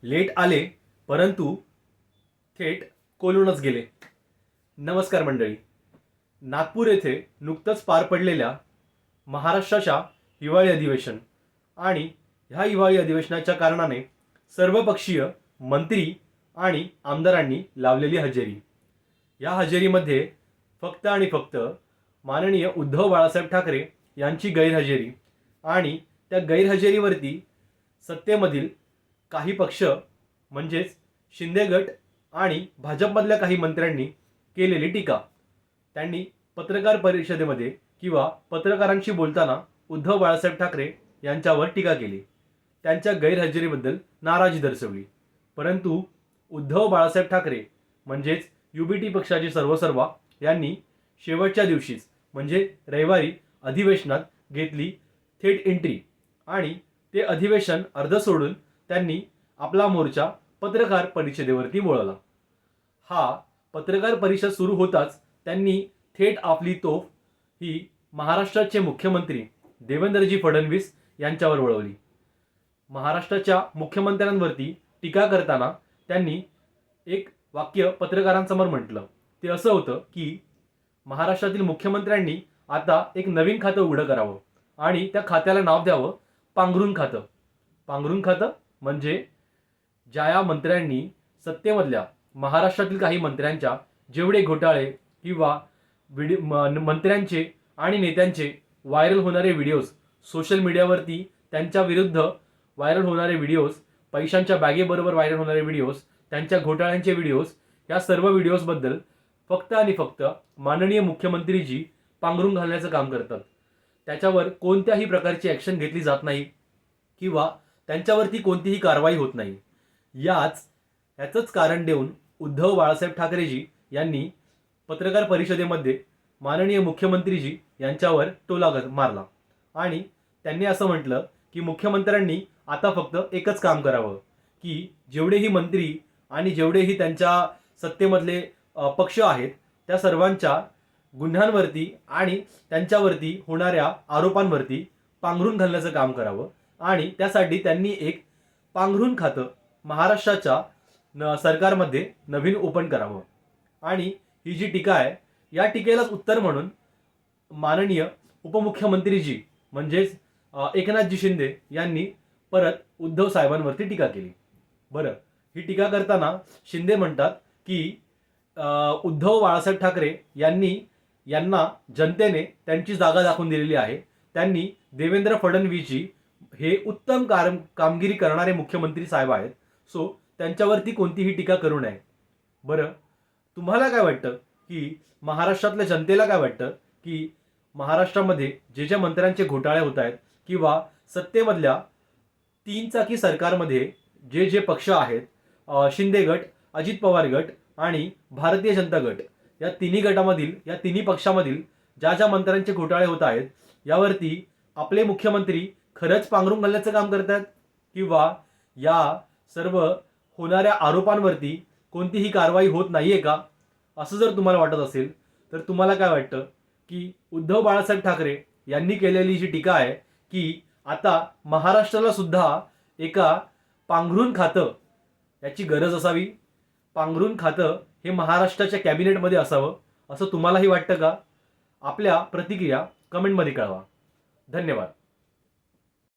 Late आले परंतु थेट कोलूनच गेले. नमस्कार मंडळी. नागपूर येथे नुकतंच पार पडलेल्या महाराष्ट्राच्या हिवाळी अधिवेशन आणि ह्या हिवाळी अधिवेशनाच्या कारणाने सर्वपक्षीय मंत्री आणि आमदारांनी लावलेली हजेरी. या हजेरीमध्ये फक्त आणि फक्त माननीय उद्धव बाळासाहेब ठाकरे यांची गैरहजेरी आणि त्या गैरहजेरीवरती सत्तेमधील काही पक्ष म्हणजेच शिंदे गट आणि भाजपमधल्या काही मंत्र्यांनी केलेली टीका. त्यांनी पत्रकार परिषदेमध्ये किंवा पत्रकारांशी बोलताना उद्धव बाळासाहेब ठाकरे यांच्यावर टीका केली, त्यांच्या गैरहजेरीबद्दल नाराजी दर्शवली. परंतु उद्धव बाळासाहेब ठाकरे म्हणजेच युबीटी पक्षाचे सर्वसर्वा यांनी शेवटच्या दिवशीच म्हणजे रविवारी अधिवेशनात घेतली थेट एंट्री आणि ते अधिवेशन अर्ध सोडून त्यांनी आपला मोर्चा पत्रकार परिषदेवरती वळवला. हा पत्रकार परिषद सुरू होताच त्यांनी थेट आपली तोफ ही महाराष्ट्राचे मुख्यमंत्री देवेंद्रजी फडणवीस यांच्यावर वळवली. महाराष्ट्राच्या मुख्यमंत्र्यांवरती टीका करताना त्यांनी एक वाक्य पत्रकारांसमोर म्हटलं. ते असं होतं की महाराष्ट्रातील मुख्यमंत्र्यांनी आता एक नवीन खातं उघडं करावं आणि त्या खात्याला नाव द्यावं पांघरुण खातं. पांघरुण खातं म्हणजे ज्या मंत्र्यांनी सत्तेमधल्या महाराष्ट्रातील काही मंत्र्यांच्या जेवढे घोटाळे किंवा मंत्र्यांचे आणि नेत्यांचे व्हायरल होणारे व्हिडिओज, सोशल मीडियावरती त्यांच्या विरुद्ध व्हायरल होणारे व्हिडिओज, पैशांच्या बॅगेबरोबर व्हायरल होणारे व्हिडिओज, त्यांच्या घोटाळ्यांचे व्हिडिओज, या सर्व व्हिडिओजबद्दल फक्त आणि फक्त माननीय मुख्यमंत्रीजी पांघरुण घालण्याचं काम करतात. त्याच्यावर कोणत्याही प्रकारची ॲक्शन घेतली जात नाही किंवा त्यांच्यावरती कोणतीही कारवाई होत नाही. याचंच कारण देऊन उद्धव बाळासाहेब ठाकरेजी यांनी पत्रकार परिषदेमध्ये माननीय मुख्यमंत्रीजी यांच्यावर टोला मारला आणि त्यांनी असं म्हटलं की मुख्यमंत्र्यांनी आता फक्त एकच काम करावं की जेवढेही मंत्री आणि जेवढेही त्यांच्या सत्तेमधले पक्ष आहेत त्या सर्वांच्या गुन्ह्यांवरती आणि त्यांच्यावरती होणाऱ्या आरोपांवरती पांघरुण घालण्याचं काम करावं आणि त्यासाठी त्यांनी एक पांघरुण खातं महाराष्ट्राच्या सरकारमध्ये नवीन ओपन करावं. आणि ही जी टीका आहे या टीकेलाच उत्तर म्हणून माननीय उपमुख्यमंत्रीजी म्हणजेच एकनाथजी शिंदे यांनी परत उद्धव साहेबांवरती टीका केली. बरं, ही टीका करताना शिंदे म्हणतात की उद्धव बाळासाहेब ठाकरे यांना जनतेने त्यांची जागा दाखवून दिलेली आहे. त्यांनी देवेंद्र फडणवीसजी हे उत्तम कामगिरी करणारे मुख्यमंत्री साहेब आहेत, सो त्यांच्यावरती कोणतीही टीका करू नये. बरं, तुम्हाला काय वाटतं की महाराष्ट्रातल्या जनतेला काय वाटतं की महाराष्ट्रामध्ये जे मंत्र्यांचे घोटाळे होत आहेत किंवा सत्तेमधल्या 3 चाकी सरकारमध्ये जे पक्ष आहेत, शिंदे गट, अजित पवार गट आणि भारतीय जनता गट, या तिन्ही पक्षामधील ज्या मंत्र्यांचे घोटाळे होत आहेत यावरती आपले मुख्यमंत्री खरंच पांघरुण घालण्याचं काम करतात किंवा या सर्व होणाऱ्या आरोपांवरती कोणतीही कारवाई होत नाहीये का? असं जर तुम्हाला वाटत असेल तर तुम्हाला काय वाटतं की उद्धव बाळासाहेब ठाकरे यांनी केलेली जी टीका आहे की आता महाराष्ट्राला सुद्धा एका पांघरुण खातं याची गरज असावी, पांघरुण खातं हे महाराष्ट्राच्या कॅबिनेटमध्ये असावं, असं तुम्हालाही वाटतं का? आपल्या प्रतिक्रिया कमेंटमध्ये कळवा. धन्यवाद.